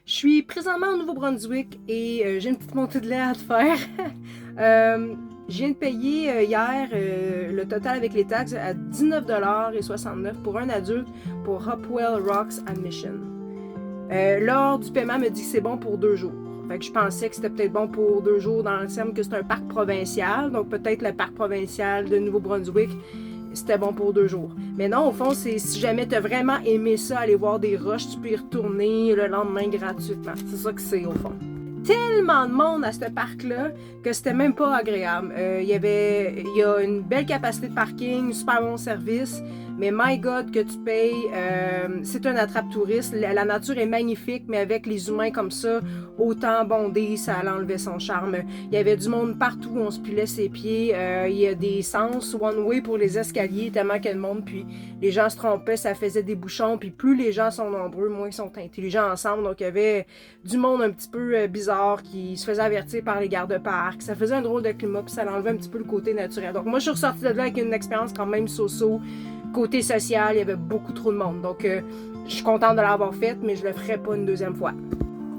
Je suis présentement au Nouveau-Brunswick et j'ai une petite montée de lait à te faire. Je viens de payer hier le total avec les taxes à 19,69 $ pour un adulte pour Hopewell Rocks Admission. L'ordre du paiement me dit que c'est bon pour 2 jours. Fait que je pensais que c'était peut-être bon pour 2 jours dans le terme que c'est un parc provincial, donc peut-être le parc provincial de Nouveau-Brunswick, c'était bon pour 2 jours. Mais non, au fond, c'est si jamais tu as vraiment aimé ça, aller voir des roches, tu peux y retourner le lendemain gratuitement. C'est ça que c'est au fond. Tellement de monde à ce parc-là que c'était même pas agréable. Il y a une belle capacité de parking, super bon service, mais my God que tu payes, c'est un attrape-touriste. La nature est magnifique, mais avec les humains comme ça, autant bondés, ça enlevait son charme. Il y avait du monde partout, on se pilait ses pieds. Il y a des sens one-way pour les escaliers, tellement qu'il y a de monde, puis les gens se trompaient, ça faisait des bouchons, puis plus les gens sont nombreux, moins ils sont intelligents ensemble. Donc il y avait du monde un petit peu bizarre qui se faisait avertir par les gardes-parcs. Ça faisait un drôle de climat, puis ça enlevait un petit peu le côté naturel. Donc moi, je suis ressortie de là avec une expérience quand même so-so. Côté social, il y avait beaucoup trop de monde. Donc je suis contente de l'avoir faite, mais je le ferai pas une deuxième fois.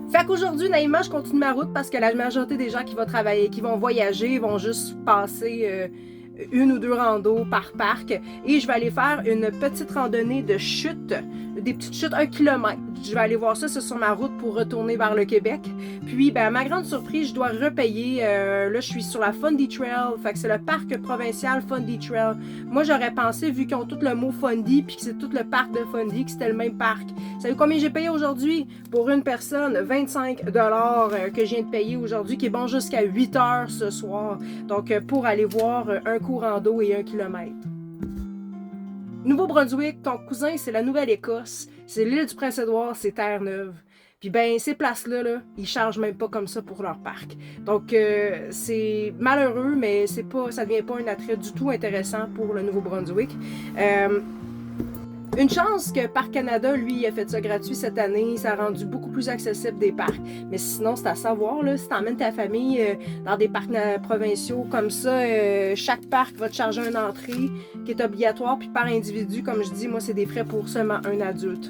Fait qu'aujourd'hui, naïvement, je continue ma route parce que la majorité des gens qui vont travailler, qui vont voyager, vont juste passer une ou deux randos par parc. Et je vais aller faire une petite randonnée de chute, des petites chutes 1 kilomètre. Je vais aller voir ça, c'est sur ma route pour retourner vers le Québec. Puis, ben, à ma grande surprise, je dois repayer. Là, je suis sur la Fundy Trail. Fait que c'est le parc provincial Fundy Trail. Moi, j'aurais pensé, vu qu'ils ont tout le mot Fundy, puis que c'est tout le parc de Fundy, que c'était le même parc. Savez combien j'ai payé aujourd'hui? Pour une personne, 25 $ que je viens de payer aujourd'hui, qui est bon jusqu'à 8 heures ce soir. Donc, pour aller voir un courant d'eau et 1 kilomètre. Nouveau-Brunswick, ton cousin, c'est la Nouvelle-Écosse. C'est l'île du Prince-Édouard, c'est Terre-Neuve. Puis ben, ces places-là, là, ils chargent même pas comme ça pour leur parc. Donc, c'est malheureux, mais c'est pas, ça devient pas un attrait du tout intéressant pour le Nouveau-Brunswick. Une chance que Parc Canada, lui, a fait ça gratuit cette année. Ça a rendu beaucoup plus accessible des parcs. Mais sinon, c'est à savoir, là, si tu emmènes ta famille dans des parcs provinciaux comme ça, chaque parc va te charger une entrée qui est obligatoire. Puis par individu, comme je dis, moi, c'est des frais pour seulement un adulte.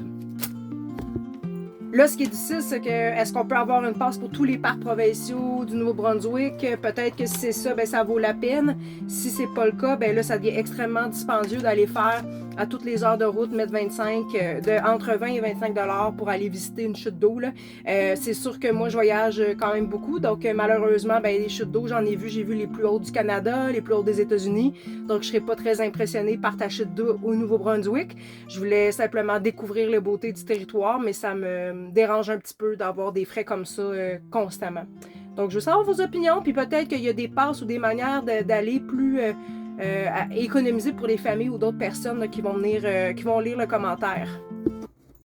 Là, ce qui est difficile, c'est que est-ce qu'on peut avoir une passe pour tous les parcs provinciaux du Nouveau-Brunswick? Peut-être que si c'est ça, ben ça vaut la peine. Si c'est pas le cas, ben là, ça devient extrêmement dispendieux d'aller faire à toutes les heures de route, mettre entre 20 et 25 $ pour aller visiter une chute d'eau. C'est sûr que moi, je voyage quand même beaucoup. Donc, malheureusement, ben, les chutes d'eau, j'ai vu les plus hautes du Canada, les plus hautes des États-Unis. Donc, je serais pas très impressionnée par ta chute d'eau au Nouveau-Brunswick. Je voulais simplement découvrir les beautés du territoire, mais ça me dérange un petit peu d'avoir des frais comme ça constamment. Donc, je veux savoir vos opinions, puis peut-être qu'il y a des passes ou des manières d'aller plus à économiser pour les familles ou d'autres personnes là, qui vont lire le commentaire.